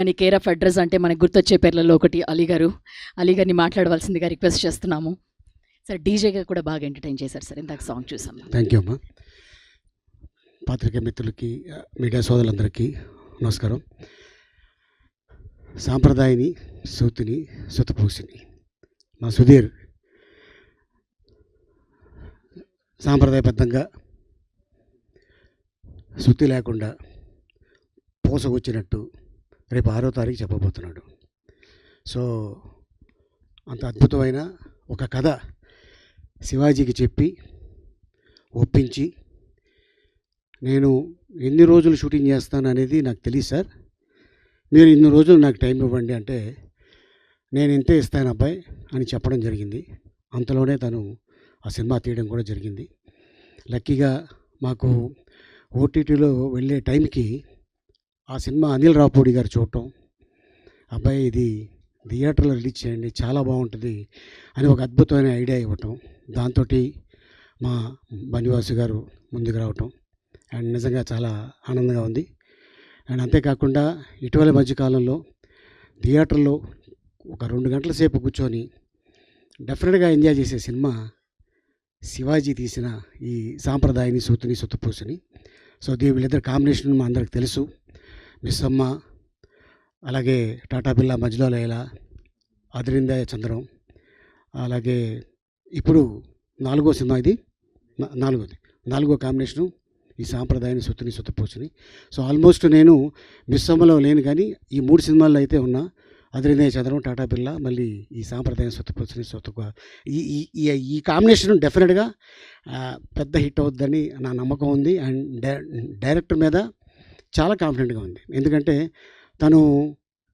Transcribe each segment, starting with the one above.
అని care of address అంటే మనకు గుర్తొచ్చే పేర్లలో ఒకటి అలీ గారు. అలీ గారిని మాట్లాడవలసిందిగా రిక్వెస్ట్ చేస్తున్నాము. సార్ డీజేగా కూడా బాగా ఎంటర్టైన్ చేశారు సార్, ఇందాక సాంగ్ చూసాం. థ్యాంక్ యూ అమ్మా. పాత్రికేయ మిత్రులకి, మీడియా సోదరులందరికీ నమస్కారం. సాంప్రదాయని, సూతిని, సుతపూసిని మా సుధీర్ సాంప్రదాయబద్ధంగా శుద్ధి లేకుండా పూసగొచ్చినట్టు రేపు 6వ తారీఖు చెప్పబోతున్నాడు. సో అంత అద్భుతమైన ఒక కథ శివాజీకి చెప్పి ఒప్పించి, నేను ఎన్ని రోజులు షూటింగ్ చేస్తాను అనేది నాకు తెలియదు సార్, మీరు ఇన్ని రోజులు నాకు టైం ఇవ్వండి అంటే నేను ఇంతే ఇస్తాను అబ్బాయి అని చెప్పడం జరిగింది. అంతలోనే తను ఆ సినిమా తీయడం కూడా జరిగింది. లక్కీగా మాకు ఓటీటీలో వెళ్ళే టైంకి ఆ సినిమా అనిల్ రావుపూడి గారు చూడటం, అబ్బాయి ఇది థియేటర్లో రిలీజ్ చేయండి చాలా బాగుంటుంది అని ఒక అద్భుతమైన ఐడియా ఇవ్వటం, దాంతో మా బనివాసు గారు ముందుకు రావటం అండ్ నిజంగా చాలా ఆనందంగా ఉంది. అండ్ అంతేకాకుండా ఇటీవల మధ్యకాలంలో థియేటర్లో ఒక 2 గంటల సేపు కూర్చొని డెఫినెట్గా ఎంజాయ్ చేసే సినిమా శివాజీ తీసిన ఈ సాంప్రదాయని, సూతిని, సుత్తపూసని. సో వీళ్ళిద్దరు కాంబినేషన్ మా అందరికి తెలుసు. మిస్ అమ్మ, అలాగే టాటా బిర్లా మధ్యలో లైలా, అదిరిందే చంద్రం, అలాగే ఇప్పుడు 4వ సినిమా, ఇది 4వ కాంబినేషను ఈ సాంప్రదాయాన్ని, సూతిని, సుత్తపూసని. సో ఆల్మోస్ట్ నేను మిస్ అమ్మలో లేను కానీ ఈ 3 సినిమాల్లో అయితే ఉన్నా. అదిరిందే చంద్రం, టాటా బిర్లా, మళ్ళీ ఈ సాంప్రదాయం, సుత్తపూసని, ఈ కాంబినేషన్ డెఫినెట్గా పెద్ద హిట్ అవుద్దని నా నమ్మకం ఉంది. అండ్ డైరెక్టర్ మీద చాలా కాన్ఫిడెంట్గా ఉంది. ఎందుకంటే తను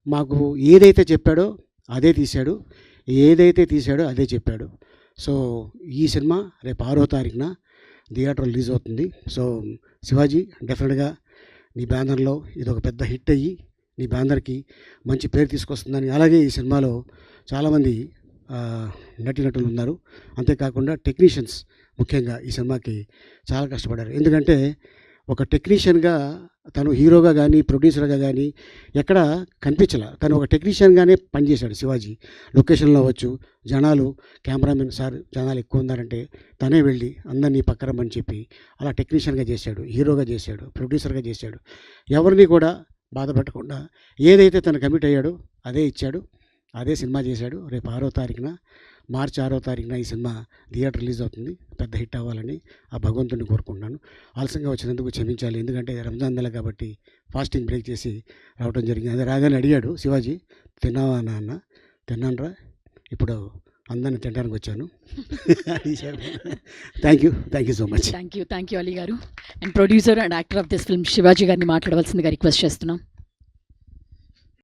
మాకు ఏదైతే చెప్పాడో అదే తీశాడు, ఏదైతే తీశాడో అదే చెప్పాడు. సో ఈ సినిమా రేపు 6వ తారీఖున థియేటర్ రిలీజ్ అవుతుంది. సో శివాజీ డెఫినెట్గా నీ బ్యానర్లో ఇది ఒక పెద్ద హిట్ అయ్యి నీ బ్యానర్కి మంచి పేరు తీసుకొస్తుందని. అలాగే ఈ సినిమాలో చాలామంది నటీనటులు ఉన్నారు. అంతేకాకుండా టెక్నీషియన్స్ ముఖ్యంగా ఈ సినిమాకి చాలా కష్టపడ్డారు. ఎందుకంటే ఒక టెక్నీషియన్గా తను హీరోగా కానీ ప్రొడ్యూసర్గా కానీ ఎక్కడ కనిపించలే. తను ఒక టెక్నీషియన్గానే పనిచేశాడు శివాజీ. లొకేషన్లో అవ్వచ్చు, జనాలు కెమెరామెన్ సార్ జనాలు ఎక్కువ ఉన్నారంటే తనే వెళ్ళి అందరినీ పక్కరమని చెప్పి అలా టెక్నీషియన్గా చేశాడు, హీరోగా చేశాడు, ప్రొడ్యూసర్గా చేశాడు. ఎవరిని కూడా బాధ పెట్టకుండా ఏదైతే తను కమిట్ అయ్యాడో అదే ఇచ్చాడు, అదే సినిమా చేశాడు. రేపు 6వ తారీఖున, మార్చి 6వ తారీఖున ఈ సినిమా థియేటర్ రిలీజ్ అవుతుంది. పెద్ద హిట్ అవ్వాలని ఆ భగవంతుడిని కోరుకుంటున్నాను. ఆలస్యంగా వచ్చినందుకు క్షమించాలి, ఎందుకంటే రంజాన్ నెల కాబట్టి ఫాస్టింగ్ బ్రేక్ చేసి రావడం జరిగింది. అదే రాగానే అడిగాడు శివాజీ, తిన్నావా నాన్న? తిన్నానరా, ఇప్పుడు అందరిని తినడానికి వచ్చాను. Thank you so much. Thank you Ali గారు. And producer and actor of this film Sivaji గారిని మాట్లాడవలసిందిగా రిక్వెస్ట్ చేస్తున్నాం.